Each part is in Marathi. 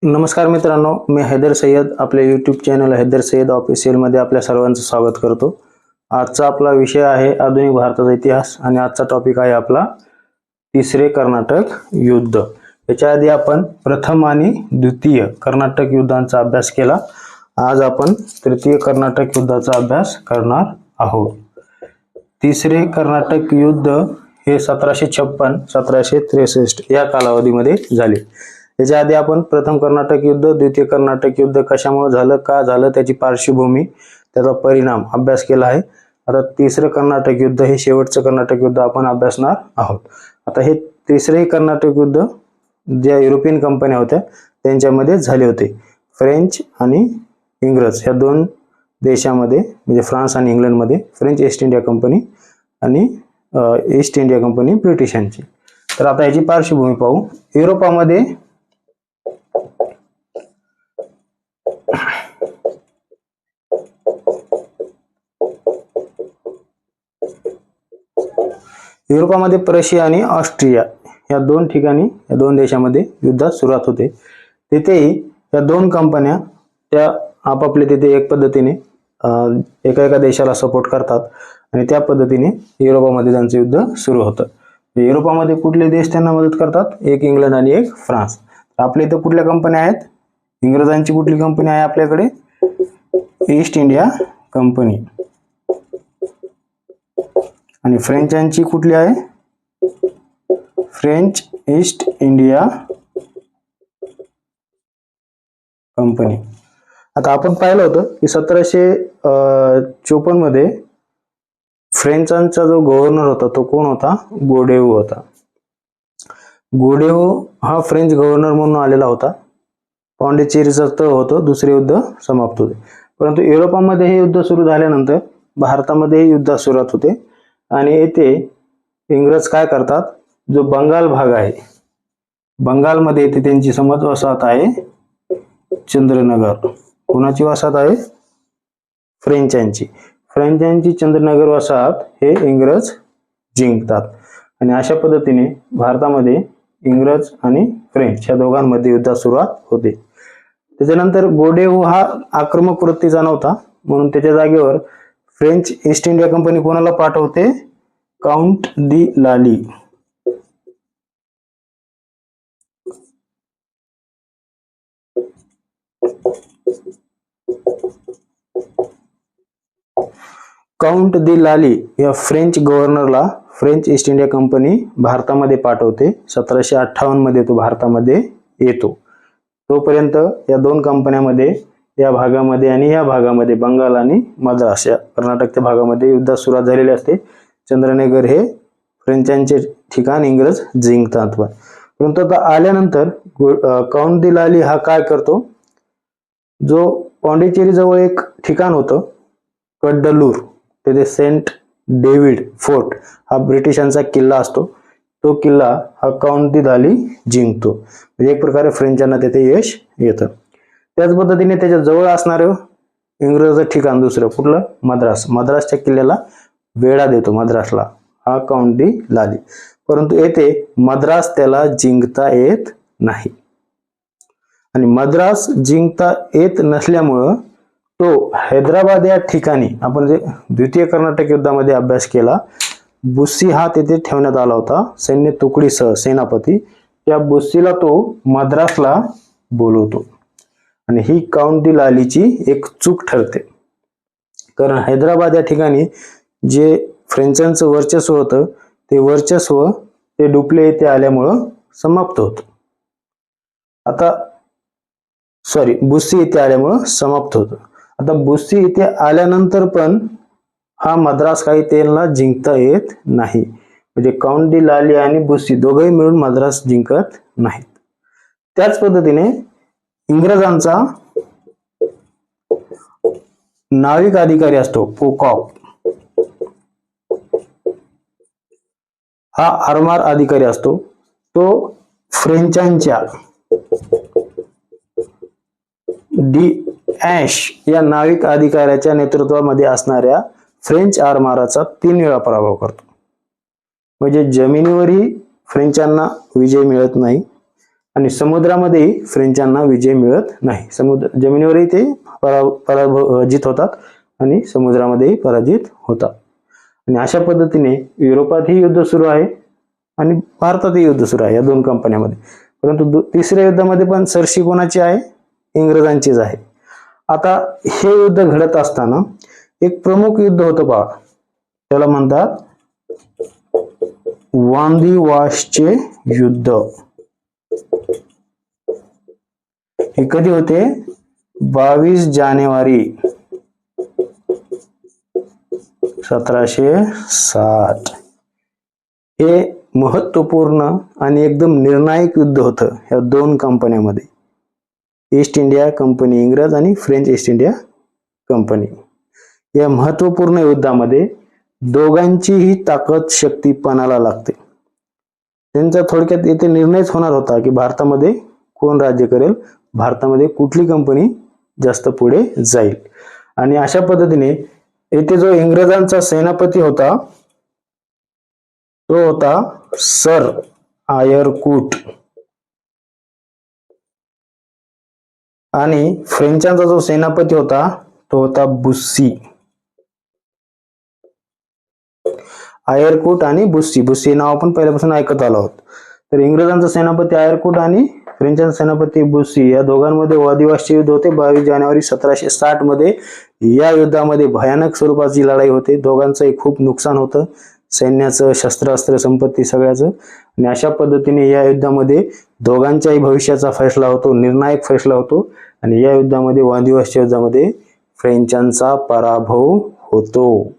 नमस्कार मित्रांनो, मी हैदर सय्यद आपल्या YouTube channel Haider Syed official मध्ये आपल्या सर्वांचं स्वागत करतो। आजचा आपला विषय आहे आधुनिक भारताचा इतिहास आणि आजचा टॉपिक आहे आपला तिसरे कर्नाटक युद्ध। याच्या आधी आपण प्रथम आणि द्वितीय कर्नाटक युद्धांचा अभ्यास केला। आज आपण तृतीय कर्नाटक युद्धाचा अभ्यास करणार आहोत। तिसरे कर्नाटक युद्ध हे 1756-1763 या कालावधीमध्ये झाले। याच्या आधी आपण प्रथम कर्नाटक युद्ध, द्वितीय कर्नाटक युद्ध कशामुळे झालं, का झालं, त्याची पार्श्वभूमी, त्याचा परिणाम अभ्यास केला आहे। आता तिसरे कर्नाटक युद्ध हे शेवटचं कर्नाटक युद्ध आपण अभ्यासणार आहोत। आता हे तिसरे कर्नाटक युद्ध ज्या युरोपियन कंपन्या होत्या त्यांच्यामध्ये झाले होते। फ्रेंच आणि इंग्रज या दोन देशामध्ये, म्हणजे फ्रान्स आणि इंग्लंड मध्ये फ्रेंच ईस्ट इंडिया कंपनी आणि ईस्ट इंडिया कंपनी ब्रिटिशांची। तर आता याची पार्श्वभूमी पाहू। युरोपामध्ये प्रशिया आणि ऑस्ट्रिया या दोन ठिकाणी, या दोन देशामध्ये युद्धात सुरुवात होते। तिथेही या दोन कंपन्या त्या आपापले तिथे एक पद्धतीने एका देशाला सपोर्ट करतात आणि त्या पद्धतीने युरोपामध्ये त्यांचं युद्ध सुरू होतं। युरोपामध्ये कुठले देश त्यांना मदत करतात? एक इंग्लंड आणि एक फ्रान्स। आपल्या इथे कुठल्या कंपन्या आहेत? इंग्रजांची कुठली कंपनी आहे आपल्याकडे? East India company. आणि फ्रेंचांची कुठली आहे? French East India company. आता आपण पाहिलं होतं की 1754 मध्ये फ्रेंचांचा जो गव्हर्नर होता तो कोण होता? गोडेऊ होता। गोडेऊ हा फ्रेंच गव्हर्नर म्हणून आलेला होता। पॉंडिचेरीचा तह होतं, दुसरे युद्ध समाप्त होते। परंतु युरोपामध्ये हे युद्ध सुरू झाल्यानंतर भारतामध्ये युद्ध सुरुवात होते आणि येथे इंग्रज काय करतात? जो बंगाल भाग आहे, बंगालमध्ये येथे त्यांची समज वसाहत आहे चंद्रनगर। कोणाची वसाहत आहे? फ्रेंचांची। फ्रेंचांची चंद्रनगर वसाहत हे इंग्रज जिंकतात आणि अशा पद्धतीने भारतामध्ये इंग्रज आणि फ्रेंच या दोघांमध्ये युद्ध सुरुवात होते। त्याच्यानंतर गोडेऊ हा आक्रमक वृत्तीचा नव्हता, म्हणून त्याच्या जागेवर फ्रेंच ईस्ट इंडिया कंपनी कोणाला पाठवते? काउंट दी लाली। काउंट दी लाली या फ्रेंच गव्हर्नरला फ्रेंच ईस्ट इंडिया कंपनी भारतामध्ये पाठवते। 1758 मध्ये तो भारतामध्ये येतो। तोपर्यंत या दोन कंपन्यांमध्ये, या भागामध्ये आणि या भागामध्ये, बंगाल आणि मद्रास या कर्नाटकच्या भागामध्ये युद्ध सुरुवात झालेले असते। चंद्रनगर हे फ्रेंचांचे ठिकाण इंग्रज जिंकतात। परंतु आता आल्यानंतर काउंट दी लाली हा काय करतो? जो पॉंडिचेरी जवळ एक ठिकाण होतं कडलूर, तेथे सेंट डेव्हिड फोर्ट हा ब्रिटिशांचा किल्ला असतो। तो किल्ला हा काउंट दी लाली जिंकतो। म्हणजे एक प्रकारे फ्रेंचांना तेथे यश येतं। त्याच पद्धतीने त्याच्या जवळ असणारे इंग्रजाचं ठिकाण दुसरं कुठलं? मद्रास। मद्रासच्या किल्ल्याला वेढा देतो मद्रासला, हा काउंट दी लाली। परंतु येथे मद्रास त्याला जिंकता येत नाही आणि मद्रास जिंकता येत नसल्यामुळं तो हैदराबाद या ठिकाणी, आपण जे द्वितीय कर्नाटक युद्धामध्ये अभ्यास केला, बुस्सी हा तेथे ठेवण्यात आला होता सैन्य तुकडीसह सेनापती। त्या बुस्सीला तो मद्रासला बोलवतो आणि ही काउंट दी लालीची एक चूक ठरते। कारण हैदराबाद या ठिकाणी जे फ्रेंचांचं वर्चस्व होतं ते वर्चस्व ते डुप्ले येथे आल्यामुळं समाप्त होतं। बुस्सी येथे आल्यामुळं समाप्त होतं। आता बुस्सी येथे आल्यानंतर पण हा मद्रास काही त्यांना जिंकता येत नाही। म्हणजे काउंट दी लाली आणि बुस्सी दोघेही मिळून मद्रास जिंकत नाहीत। त्याच पद्धतीने इंग्रजांचा नाविक अधिकारी असतो पोकॉक, हा आरमार अधिकारी असतो। तो फ्रेंचांच्या डी ॲश या नाविक अधिकाऱ्याच्या नेतृत्वामध्ये असणाऱ्या फ्रेंच आरमाराचा 3 वेळा पराभव करतो। म्हणजे जमिनीवरही फ्रेंचांना विजय मिळत नाही, आणि समुद्रामध्येही फ्रेंचांना विजय मिळत नाही. जमिनीवरही ते पराजित होतात आणि समुद्रामध्येही पराजित होतात. आणि अशा पद्धतीने युरोपातही युद्ध सुरू आहे आणि भारतातही युद्ध सुरू आहे या दोन कंपन्यांमध्ये. परंतु तिसऱ्या युद्धामध्ये पण सरशी कोणाची आहे? इंग्रजांचीच आहे. आता हे युद्ध घडत असताना एक प्रमुख युद्ध होतं पहा, त्याला म्हणतात वांदिवाशचे युद्ध. हे कधी होते? 22 जानेवारी 1760. हे महत्वपूर्ण आणि एकदम निर्णायक युद्ध होतं या दोन कंपन्यांमध्ये, ईस्ट इंडिया कंपनी इंग्रज आणि फ्रेंच ईस्ट इंडिया कंपनी. या महत्वपूर्ण युद्धामध्ये दोघांचीही ताकद शक्ती पणाला लागते. त्यांचा थोडक्यात येथे निर्णयच होणार होता की भारतामध्ये कोण राज्य करेल, भारतामध्ये कुठली कंपनी जास्त पुढे जाईल. आणि अशा पद्धतीने येथे जो इंग्रजांचा सेनापती होता तो होता सर आयरकूट आणि फ्रेंचांचा जो सेनापती होता तो होता बुस्सी. आयरकूट आणि बुस्सी नाव आपण पहिल्यापासून ऐकत आलो आहोत. तर इंग्रजांचा सेनापती आयरकूट आणि फ्रेंचांचा सेनापती बुस्सी या दोघांमध्ये वादिवासचे युद्ध होते 22 जानेवारी 1760 मध्ये. या युद्धामध्ये भयानक स्वरूपाची लढाई होते. दोघांचंही खूप नुकसान होतं, सैन्याचं, शस्त्रास्त्र, संपत्ती सगळ्याचं. आणि अशा पद्धतीने या युद्धामध्ये दोघांच्याही भविष्याचा फैसला होतो, निर्णायक फैसला होतो. आणि या युद्धामध्ये वादिवासच्या युद्धामध्ये फ्रेंचांचा पराभव होतो,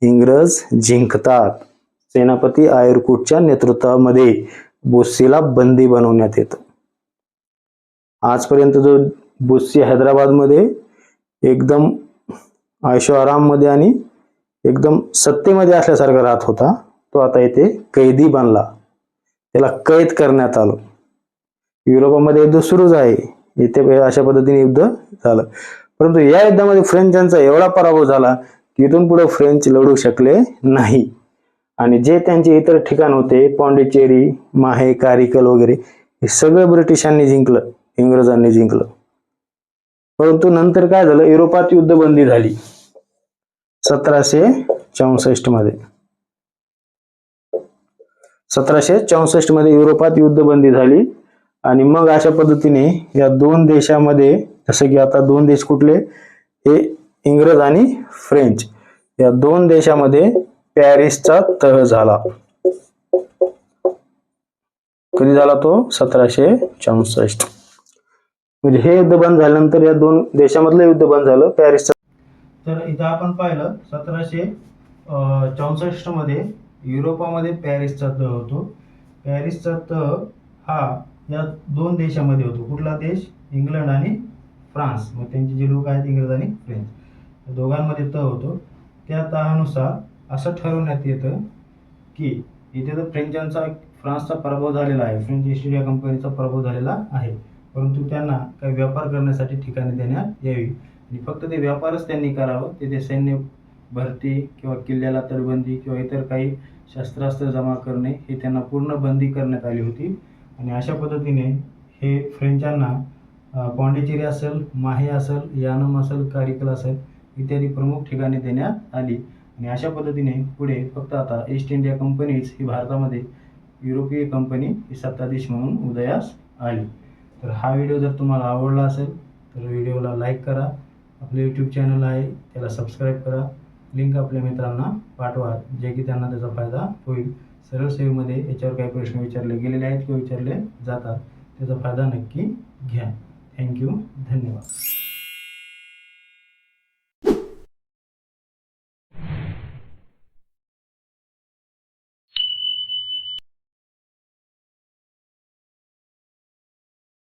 इंग्रज जिंकतात. सेनापती आयरकूटच्या नेतृत्वामध्ये बुस्सीला बंदी बनवण्यात येतं. आजपर्यंत जो बुस्सी हैदराबादमध्ये एकदम आयशो आराम मध्ये आणि एकदम सत्तेमध्ये असल्यासारखा राहत होता, तो आता इथे कैदी बनला, त्याला कैद करण्यात आलं. युरोपामध्ये युद्ध सुरूच आहे, इथे अशा पद्धतीने युद्ध झालं. परंतु या युद्धामध्ये फ्रेंचांचा एवढा पराभव झाला की इथून पुढे फ्रेंच लढू शकले नाही. आणि जे त्यांचे इतर ठिकाण होते, पॉंडिचेरी, माहे, कारिकल वगैरे, हे सगळं ब्रिटिशांनी जिंकलं, इंग्रजांनी जिंकलं. परंतु नंतर काय झालं, युरोपात युद्धबंदी झाली 1764 मध्ये. 1764 मध्ये युरोपात युद्धबंदी झाली. आणि मग अशा पद्धतीने या दोन देशामध्ये, जसं की आता दोन देश कुठले, हे इंग्रज आणि फ्रेंच, या दोन देशामध्ये पॅरिसचा तह झाला. कधी झाला तो? 1764. म्हणजे हे युद्ध बंद झाल्यानंतर या दोन देशामधलं युद्ध बंद झालं, पॅरिसचं. तर इथं आपण पाहिलं 1764 मध्ये युरोपामध्ये पॅरिसचा तह होतो. पॅरिसचा तह हा या दोन देशामध्ये होतो. कुठला देश? इंग्लंड आणि फ्रान्स. मग त्यांचे जे लोक आहेत इंग्रज आणि फ्रेंच, दोघांमध्ये तह होतो. त्या तहानुसार असं ठरवण्यात येतं की इथे तर फ्रान्सचा पराभव झालेला आहे, फ्रेंच ईस्ट इंडिया कंपनीचा पराभव झालेला आहे, परंतु त्यांना काही व्यापार करण्यासाठी ठिकाणे देण्यात यावी. आणि फक्त ते व्यापारच त्यांनी करावं, तिथे सैन्य भरती किंवा किल्ल्याला तटबंदी किंवा इतर काही शस्त्रास्त्र जमा करणे हे त्यांना पूर्ण बंदी करण्यात आली होती. आणि अशा पद्धतीने हे फ्रेंचांना पॉंडिचेरी असेल, माहे असेल, यानम असेल, कारिकल असेल इत्यादी प्रमुख ठिकाणे देण्यात आली. आणि अशा पद्धतीने पुढे फक्त आता ईस्ट इंडिया कंपनीच ही भारतामध्ये युरोपीय कंपनी ही सत्ताधीश म्हणून उदयास आली. तर हा व्हिडिओ जर तुम्हाला आवडला असेल तर व्हिडिओला लाईक करा, आपले यूट्यूब चॅनल आहे त्याला सबस्क्राईब करा, लिंक आपल्या मित्रांना पाठवा जे की त्यांना त्याचा फायदा होईल. सरळ सेवेमध्ये याच्यावर काही प्रश्न विचारले गेलेले आहेत किंवा विचारले जातात, त्याचा फायदा नक्की घ्या. थँक्यू, धन्यवाद.